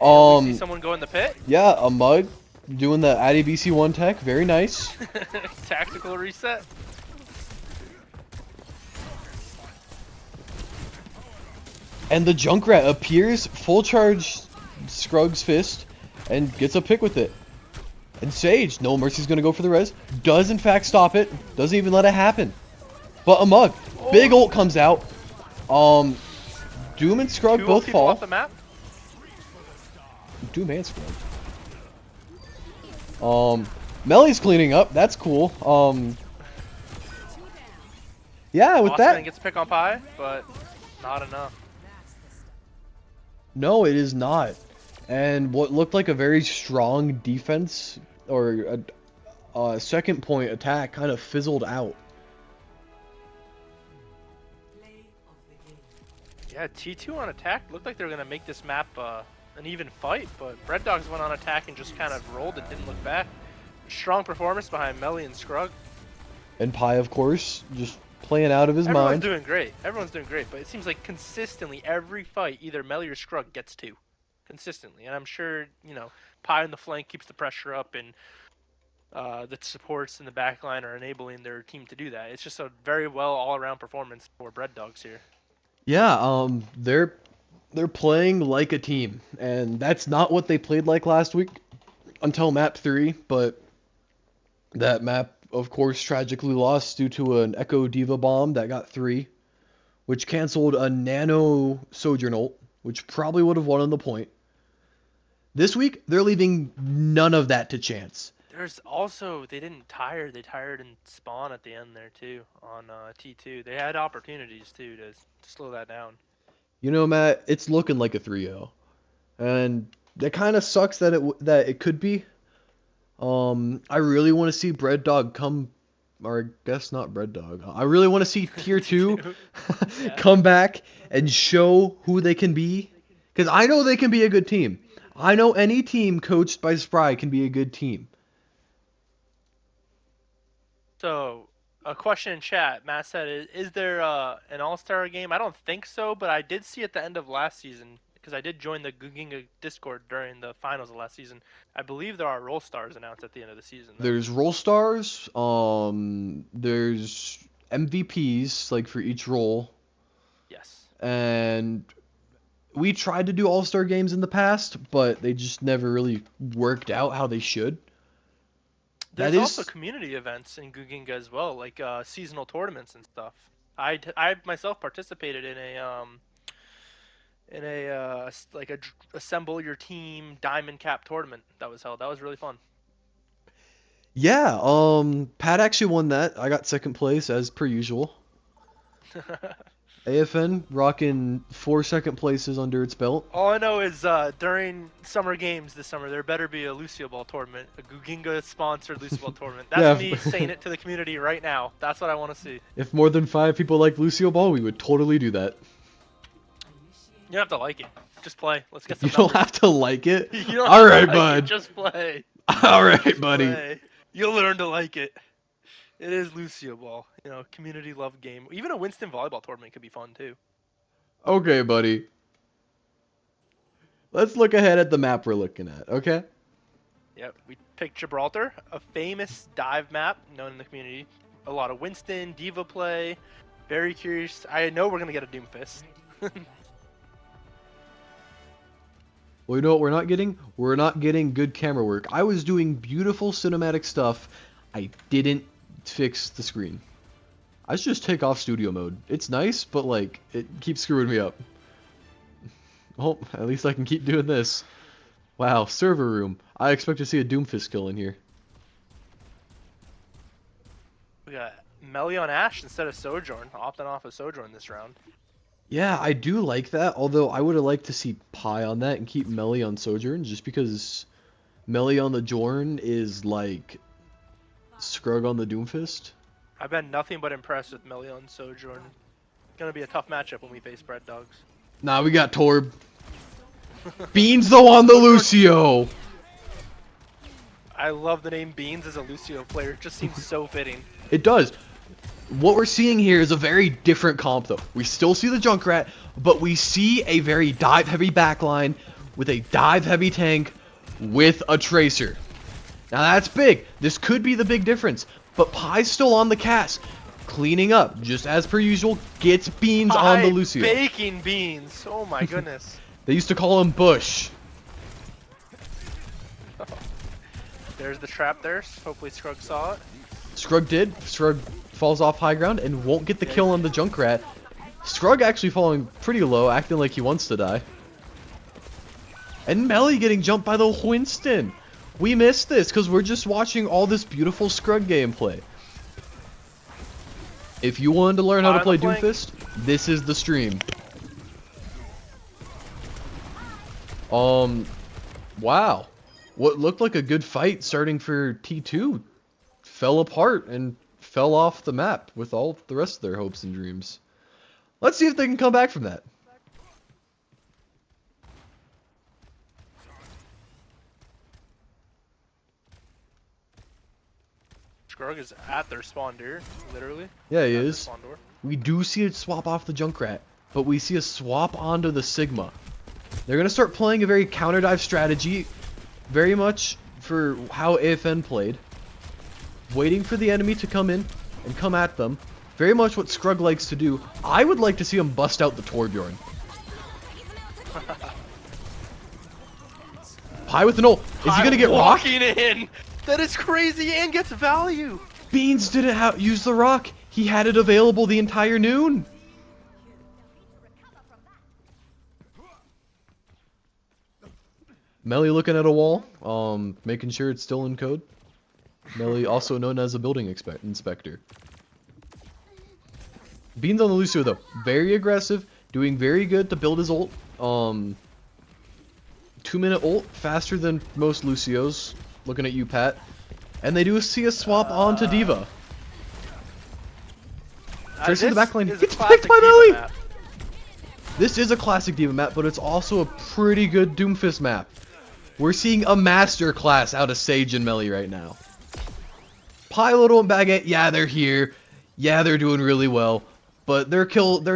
We see someone go in the pit. Yeah, a mug doing the ADBC 1 tech. Very nice. Tactical reset. And the Junkrat appears, full charge Scrug's fist, and gets a pick with it. And Sage, no mercy's gonna go for the res, does in fact stop it, doesn't even let it happen. But a mug, big ult comes out. Doom and Scrug Two both people fall. off the map. Doom and Scrug. Melly's cleaning up, that's cool. Yeah, with Boss that. Man gets a pick on Pie, but not enough. No, it is not. And what looked like a very strong defense or a second point attack kind of fizzled out. Yeah, T2 on attack looked like they were gonna make this map an even fight, but Red Dogs went on attack and just kind of rolled and didn't look back. Strong performance behind Melly and Scrug. And Pi, of course, just playing out of his Everyone's mind. doing great. Everyone's doing great, but it seems like consistently every fight, either Melly or Scrug gets two. Consistently. And I'm sure, you know, Pi in the flank keeps the pressure up and the supports in the back line are enabling their team to do that. It's just a very well all-around performance for Red Dogs here. Yeah, they're playing like a team, and that's not what they played like last week until map 3, but that map, of course, tragically lost due to an Echo Diva bomb that got 3, which canceled a Nano Sojourn ult, which probably would have won on the point. This week, they're leaving none of that to chance. There's also, they didn't tire. They tired in spawn at the end there, too, on T2. They had opportunities, too, to slow that down. You know, Matt, it's looking like a 3-0. And that kind of sucks that it could be. I really want to see Bread Dog come, or I guess not Bread Dog. I really want to see Tier 2 come back and show who they can be. Because I know they can be a good team. I know any team coached by Spry can be a good team. So, a question in chat. Matt said, is there an all-star game? I don't think so, but I did see at the end of last season, because I did join the Gunginga Discord during the finals of last season. I believe there are role stars announced at the end of the season. There's Roll Stars, there's MVPs like for each role, Yes. and we tried to do all-star games in the past, but they just never really worked out how they should. There's That also is, community events in Guginga as well, like seasonal tournaments and stuff. I myself participated in a like a assemble your team diamond cap tournament that was held. That was really fun. yeah. Pat actually won that. I got second place as per usual. AFN rocking 4 second places under its belt. All I know is during summer games this summer, there better be a Lucio Ball tournament, a Guginga sponsored Lucio Ball tournament. That's Yeah. me saying it to the community right now. That's what I want to see. If more than 5 people like Lucio Ball, we would totally do that. You don't have to like it. Just play. Let's get some You don't numbers. have to like it. You don't All have to right, like bud. It, just play. All right, Just buddy. play. You'll learn to like it. It is Lucio Ball. You know, community love game. Even a Winston volleyball tournament could be fun too. Okay, buddy. Let's look ahead at the map we're looking at, okay? Yep, we picked Gibraltar, a famous dive map known in the community. A lot of Winston, Diva play. Very curious. I know we're gonna get a Doomfist. Well, you know what we're not getting? We're not getting good camera work. I was doing beautiful cinematic stuff. I didn't fix the screen. I should just take off studio mode. It's nice, but like, it keeps screwing me up. Oh, at least I can keep doing this. Wow, server room. I expect to see a Doomfist kill in here. We got Melly on Ashe instead of Sojourn, opting off of Sojourn this round. Yeah, I do like that, although I would have liked to see Pi on that and keep Melly on Sojourn, just because Melly on the Jorn is like Scrug on the Doomfist. I've been nothing but impressed with Melly on Sojourn. Gonna be a tough matchup when we face Bread Dogs. Nah, we got Torb. Beans though on the Lucio. I love the name Beans as a Lucio player. It just seems so fitting. It does. What we're seeing here is a very different comp though. We still see the Junkrat, but we see a very dive heavy backline with a dive heavy tank with a Tracer. Now that's big. This could be the big difference. But Pi's still on the cast, cleaning up, just as per usual, gets Beans on the Lucio. Baking Beans. Oh my goodness. They used to call him Bush. There's the trap there. Hopefully Scrug saw it. Scrug did. Scrug falls off high ground and won't get the kill on the Junkrat. Scrug actually falling pretty low, acting like he wants to die. And Melly getting jumped by the Winston. We missed this because we're just watching all this beautiful Scrug gameplay. If you wanted to learn how to play Doomfist, this is the stream. Wow. What looked like a good fight starting for T2 fell apart and fell off the map with all the rest of their hopes and dreams. Let's see if they can come back from that. Scrug is at their spawn door, literally. Yeah, he At their is. spawn door. We do see it swap off the Junkrat, but we see a swap onto the Sigma. They're going to start playing a very counter dive strategy, very much for how AFN played. Waiting for the enemy to come in and come at them. Very much what Scrug likes to do. I would like to see him bust out the Torbjorn. Pi with an ult. Is he going to get rocked? walking in? That is crazy and gets value. Beans didn't use the rock. He had it available the entire noon. Melly looking at a wall, making sure it's still in code. Melly, also known as a building inspector. Beans on the Lucio though, very aggressive, doing very good to build his ult. 2-minute ult, faster than most Lucios. Looking at you, Pat. And they do see a swap onto Diva. Tracer in the backline gets picked by Melly! This is a classic Diva map, but it's also a pretty good Doomfist map. We're seeing a master class out of Sage and Melly right now. Pilot and Baguette, yeah, they're here. Yeah, they're doing really well. But their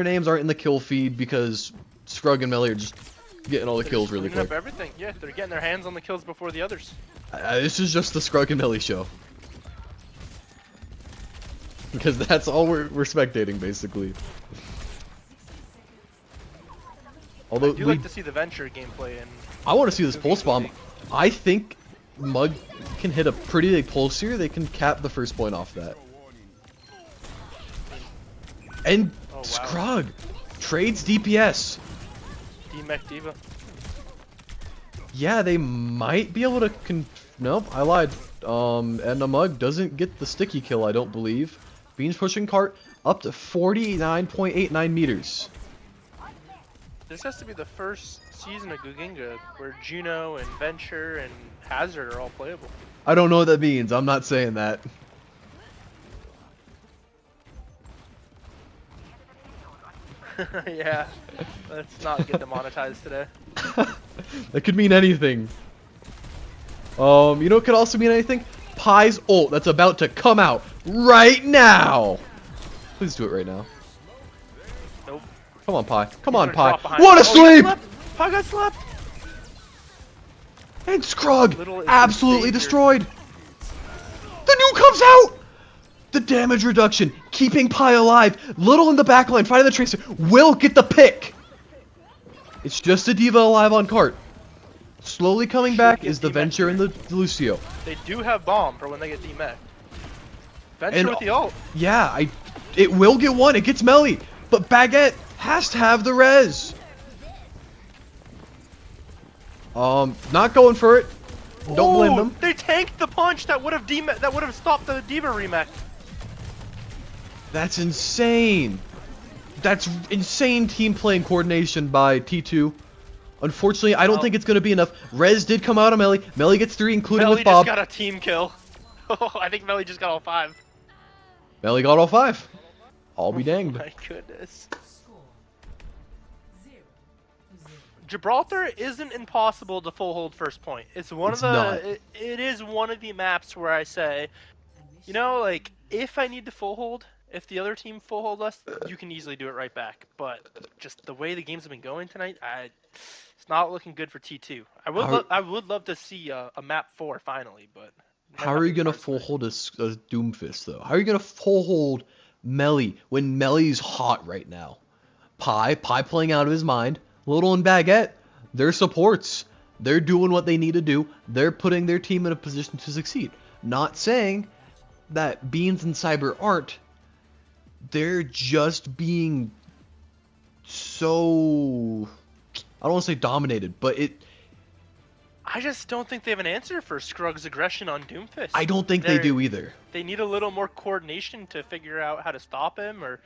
names aren't in the kill feed because Scrug and Melly are just getting all the kills really quick. Up everything. Yeah, they're getting their hands on the kills before the others. This is just the Scrug and Melly show. because that's all we're spectating basically. Although I do like to see the Venture gameplay, and I want to see this pulse bomb. I think Mug can hit a pretty big pulse here. They can cap the first point off that. And wow. Scrug trades DPS. D-Mech Diva. Yeah, they might be able to nope, I lied. And the Mug doesn't get the sticky kill, I don't believe. Beans pushing cart up to 49.89 meters. This has to be the first season of Guginga where Juno and Venture and Hazard are all playable. I don't know what that means. I'm not saying that. Yeah, let's not get demonetized today. That could mean anything. You know what could also mean anything? Pie's ult that's about to come out right now. Please do it right now. Nope. Come on, Pie. Come He's on, gonna Pie. drop behind. What a Oh, he sleep! got slept. Pie got slept. And Scrug Little is absolutely the savior. destroyed. The nuke comes out. The damage reduction, keeping Pie alive. Little in the backline, fighting the Tracer. Will get the pick. It's just a Diva alive on cart. Slowly coming back get is the D-Mech Venture and the Lucio. They do have bomb for when they get D-Mech. Venture And- with the ult. Yeah, it will get one. It gets Melly. But Baguette has to have the res. Not going for it. Don't blame Ooh, them. They tanked the punch that would have stopped the Diva remech. That's insane. That's insane team play and coordination by T2. Unfortunately, I don't Well- think it's going to be enough. Res did come out of Melly. Melly gets 3, including Melly with Bob. just got a team kill. I think Melly just got all 5. Melly got all 5. I'll be Oh danged. my goodness. Gibraltar isn't impossible to full hold first point. It's one It's of not. the it is one of the maps where I say, you know, like if I need to full hold, if the other team full hold us, you can easily do it right back. But just the way the games have been going tonight, it's not looking good for T2. I would love to see a map 4 finally, but might How not are be you going to first full tonight. hold a Doomfist, though? How are you going to full hold Melly when Melly's hot right now? Pie playing out of his mind. Little and Baguette, they're supports. They're doing what they need to do. They're putting their team in a position to succeed. Not saying that Beans and Cyber aren't. They're just being so... I don't want to say dominated, but I just don't think they have an answer for Scrug's aggression on Doomfist. I don't think they do either. They need a little more coordination to figure out how to stop him, or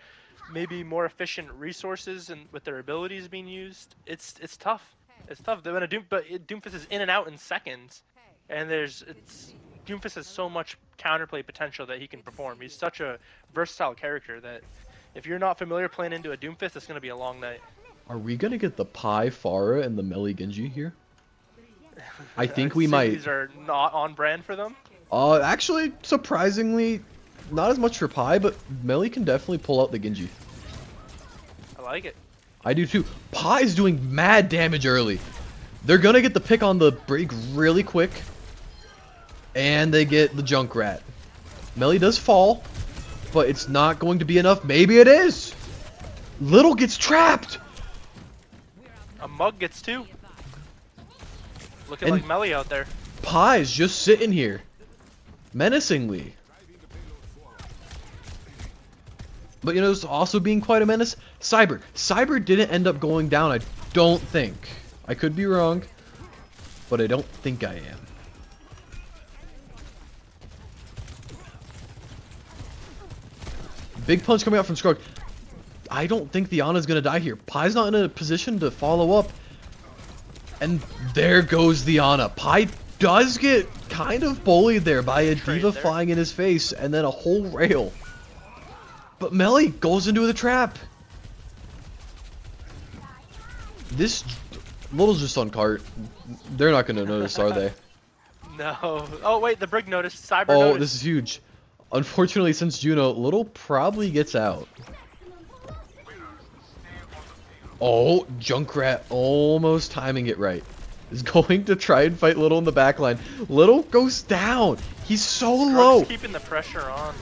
maybe more efficient resources and with their abilities being used. It's tough. It's tough. But Doomfist is in and out in seconds, and Doomfist has so much counterplay potential that he can perform. He's such a versatile character that if you're not familiar playing into a Doomfist, it's going to be a long night. Are we going to get the Pie Pharah and the Melly Genji here? I think we might. These are not on brand for them. Actually, surprisingly, not as much for Pie, but Melly can definitely pull out the Genji. I like it. I do too. Pie's doing mad damage early. They're gonna get the pick on the break really quick. And they get the Junkrat. Melly does fall, but it's not going to be enough. Maybe it is. Little gets trapped. A Mug gets 2. Looking And- like Melly out there. Pie's just sitting here. Menacingly. But you know, it's also being quite a menace. Cyber. Cyber didn't end up going down, I don't think. I could be wrong, but I don't think I am. Big punch coming out from Scrug. I don't think the Ana's gonna die here. Pie's not in a position to follow up. And there goes the Ana. Pie does get kind of bullied there by a Trade Diva there. flying in his face and then a whole rail. But Melly goes into the trap. This Little's just on cart. They're not gonna notice, are they? No. Oh wait, the Brig noticed. Cyber Oh, noticed. this is huge. Unfortunately, since Juno, Little probably gets out. Oh, Junkrat almost timing it right. Is going to try and fight Little in the backline. Little goes down. He's so Scrug's low. keeping the pressure on.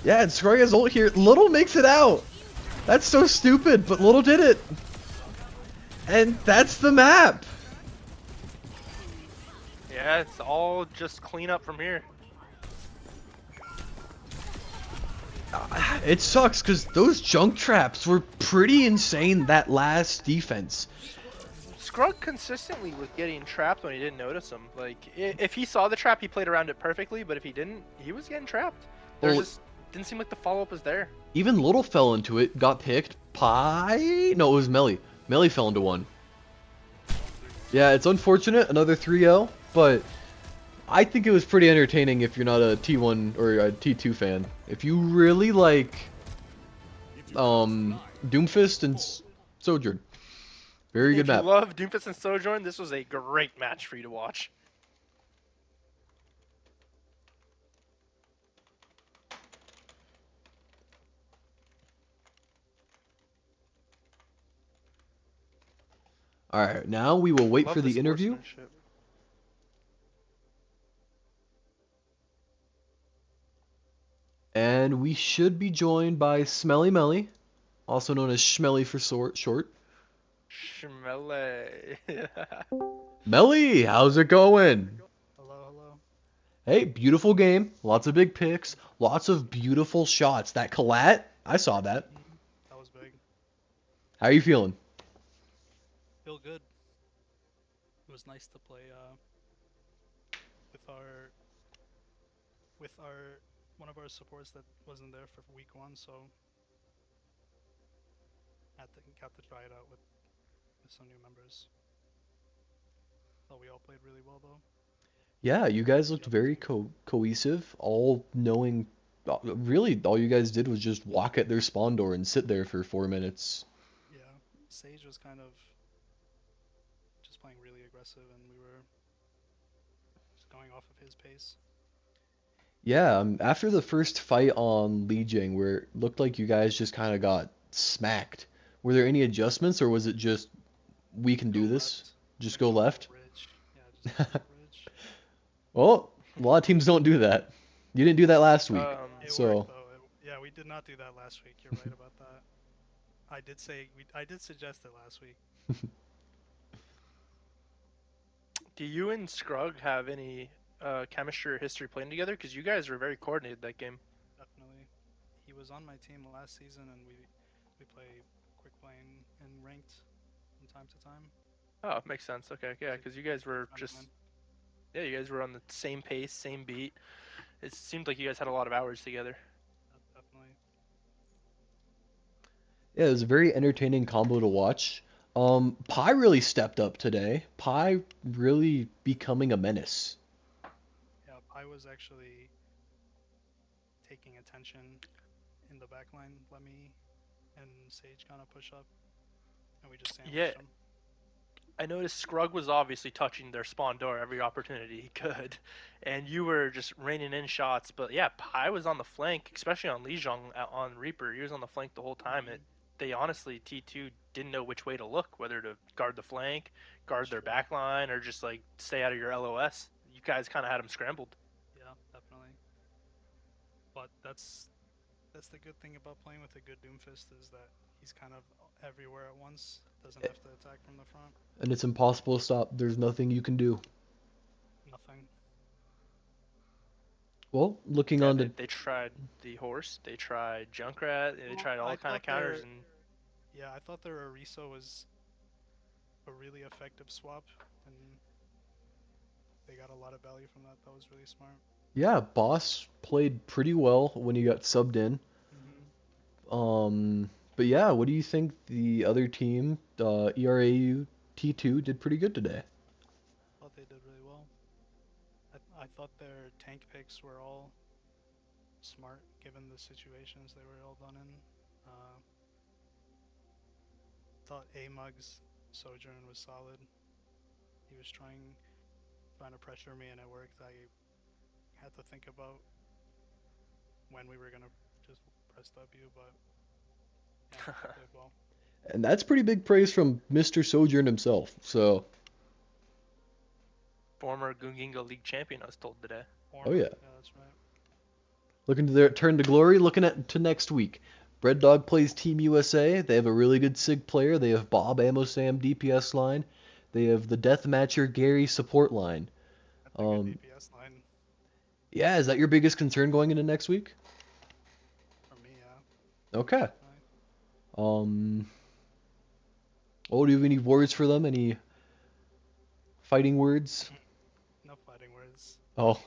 Yeah, and Scrugg has ult here. Little makes it out. That's so stupid, but Little did it. And that's the map. Yeah, it's all just clean up from here. It sucks because those junk traps were pretty insane, that last defense. Scrugg consistently was getting trapped when he didn't notice them. Like, if he saw the trap, he played around it perfectly, but if he didn't, he was getting trapped. There Well, just didn't seem like the follow-up was there. even Little fell into it, got picked. Pie? No, it was Melly. Melly fell into one. Yeah, it's unfortunate, another 3-0, but I think it was pretty entertaining if you're not a T1 or a T2 fan. If you really like Doomfist and Sojourn. Very good If you map. love Doomfist and Sojourn, this was a great match for you to watch. Alright, now we will wait Love for the the interview. sportsmanship. And we should be joined by Smelly Melly, also known as Schmelly for short. Schmele. Melly, how's it going? Hello, hello. Hey, beautiful game. Lots of big picks. Lots of beautiful shots. That collat, I saw that. That was big. How are you feeling? Feel good. It was nice to play with our one of our supports that wasn't there for week 1, so got to try it out with some new members. Thought we all played really well though. Yeah, you guys looked very cohesive, all knowing. Really, all you guys did was just walk at their spawn door and sit there for 4 minutes. Yeah, Sage was kind of just playing really aggressive, and we were just going off of his pace. Yeah, after the first fight on Li Jing, where it looked like you guys just kind of got smacked, were there any adjustments, or was it just, we can do this? Left. Just go left? Bridge. Yeah, just go bridge. Well, a lot of teams don't do that. You didn't do that last week. It So, worked, though. Yeah, we did not do that last week. You're right about that. I did suggest it last week. Do you and Scrugg have any chemistry or history playing together? Because you guys were very coordinated that game. Definitely. He was on my team last season, and we play quick playing and ranked from time to time. Oh, makes sense. Okay, yeah, because you guys were Friend of just mine. yeah, you guys were on the same pace, same beat. It seemed like you guys had a lot of hours together. Definitely. yeah, it was a very entertaining combo to watch. Pi really stepped up today. Pi really becoming a menace. Yeah, I was actually taking attention in the backline. Let me and Sage kind of push up, and we just sandwiched Yeah. him. I noticed Scrugg was obviously touching their spawn door every opportunity he could, and you were just raining in shots. But yeah, Pi was on the flank, especially on Lijiang on Reaper. He was on the flank the whole time. They honestly, T2 didn't know which way to look, whether to guard the flank, guard their back line, or just like stay out of your LOS. You guys kind of had them scrambled. Yeah, definitely. But that's the good thing about playing with a good Doomfist is that he's kind of everywhere at once. Doesn't have to attack from the front. And it's impossible to stop. There's nothing you can do. Nothing. Well, looking Yeah, on to... they tried the horse, they tried Junkrat, they Well, tried all I kind of thought counters, their- and Yeah, I thought their Ariso was a really effective swap, and they got a lot of value from that. That was really smart. Yeah, Boss played pretty well when he got subbed in. But yeah, what do you think the other team, ERAU T2, did pretty good today? Thought they did really well. I thought their tank picks were all smart given the situations they were all done in. Thought A-Mug's Sojourn was solid. He was trying to pressure me, and it worked. I had to think about when we were gonna just press W, but yeah, they played well. And that's pretty big praise from Mr. Sojourn himself. So, former Gunginga League champion, I was told today. oh yeah. Yeah, that's right. Looking to their turn to glory. Looking at to next week. Red Dog plays Team USA. They have a really good SIG player. They have Bob Ammo Sam DPS line. They have the Deathmatcher Gary support line. That's a good DPS line Yeah, is that your biggest concern going into next week? for me, yeah. Okay. Fine. Oh, do you have any words for them? Any fighting words? No fighting words. Oh,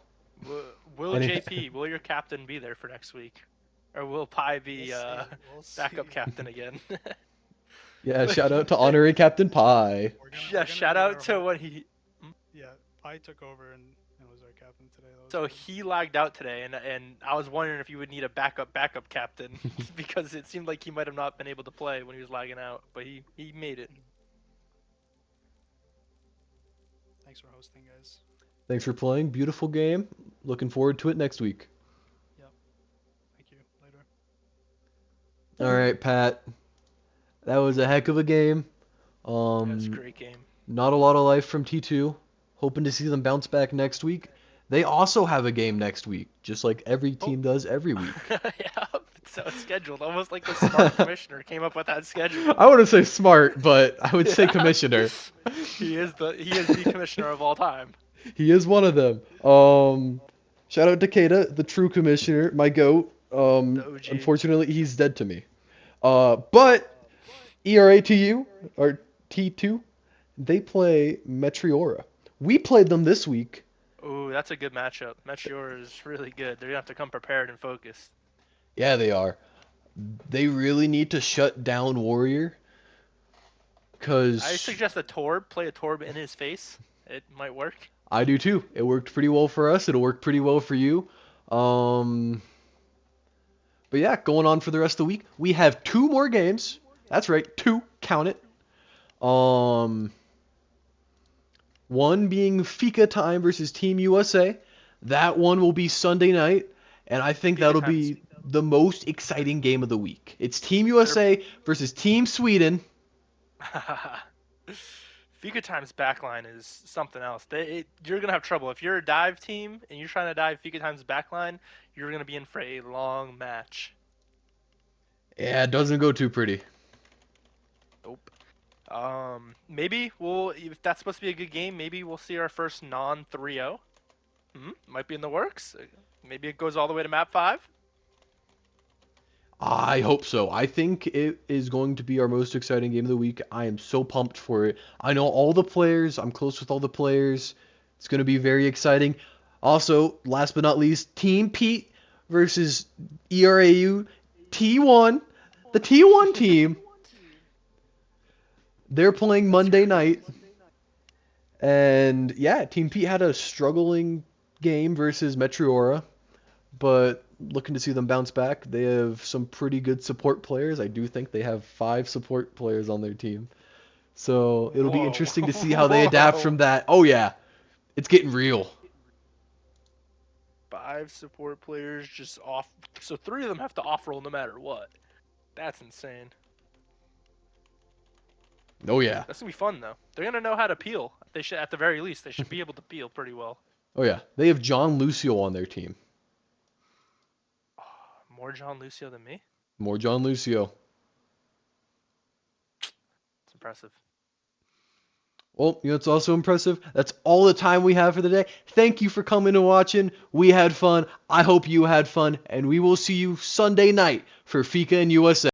Will Any- JP, will your captain be there for next week? Or will Pi be We'll backup see. captain again? yeah, shout out to honorary Captain Pie. Yeah, shout out to when he. Yeah, Pi took over and was our captain today. That was So good. he lagged out today, and I was wondering if you would need a backup captain because it seemed like he might have not been able to play when he was lagging out, but he made it. Thanks for hosting, guys. Thanks for playing. Beautiful game. Looking forward to it next week. Thank you. Later. All right, Pat. That was a heck of a game. That's a great game. Not a lot of life from T2. Hoping to see them bounce back next week. They also have a game next week, just like every team does every week. Yeah, so it's scheduled, almost like the smart commissioner came up with that schedule. I wouldn't say smart, but I would say commissioner. He is the commissioner of all time. He is one of them. Shout out to Kata, the true commissioner, my goat. OG. Unfortunately, he's dead to me. But ERAU or T2, they play Meteora. We played them this week. Ooh, that's a good matchup. Meteor is really good. They're gonna have to come prepared and focused. Yeah, they are. They really need to shut down Warrior. Cause I suggest a Torb. Play a Torb in his face. It might work. I do too. It worked pretty well for us. It'll work pretty well for you. But yeah, going on for the rest of the week, we have 2 more games. That's right, 2. Count it. One being Fika time versus Team USA. That one will be Sunday night, and I think Fika that'll time. be the most exciting game of the week. It's Team USA versus Team Sweden. Fika Time's backline is something else. You're gonna have trouble if you're a dive team and you're trying to dive Fika Time's backline. You're gonna be in for a long match. Yeah, it doesn't go too pretty. Nope. Maybe if that's supposed to be a good game, maybe we'll see our first non 3-0. Might be in the works. Maybe it goes all the way to map 5. I hope so. I think it is going to be our most exciting game of the week. I am so pumped for it. I know all the players. I'm close with all the players. It's going to be very exciting. Also, last but not least, Team Pete versus ERAU T1. The T1 team. They're playing Monday night. And yeah, Team Pete had a struggling game versus Meteora, but looking to see them bounce back. They have some pretty good support players. I do think they have 5 support players on their team. So it'll be Whoa. interesting to see how they adapt from that. Oh yeah, it's getting real. 5 support players just off. So 3 of them have to off roll no matter what. That's insane. Oh yeah. That's gonna be fun though. They're gonna know how to peel. They should, at the very least, they should be able to peel pretty well. Oh yeah. They have John Lucio on their team. More John Lucio than me. More John Lucio. It's impressive. Well, you know it's also impressive. That's all the time we have for the day. Thank you for coming and watching. We had fun. I hope you had fun. And we will see you Sunday night for Fika and USA.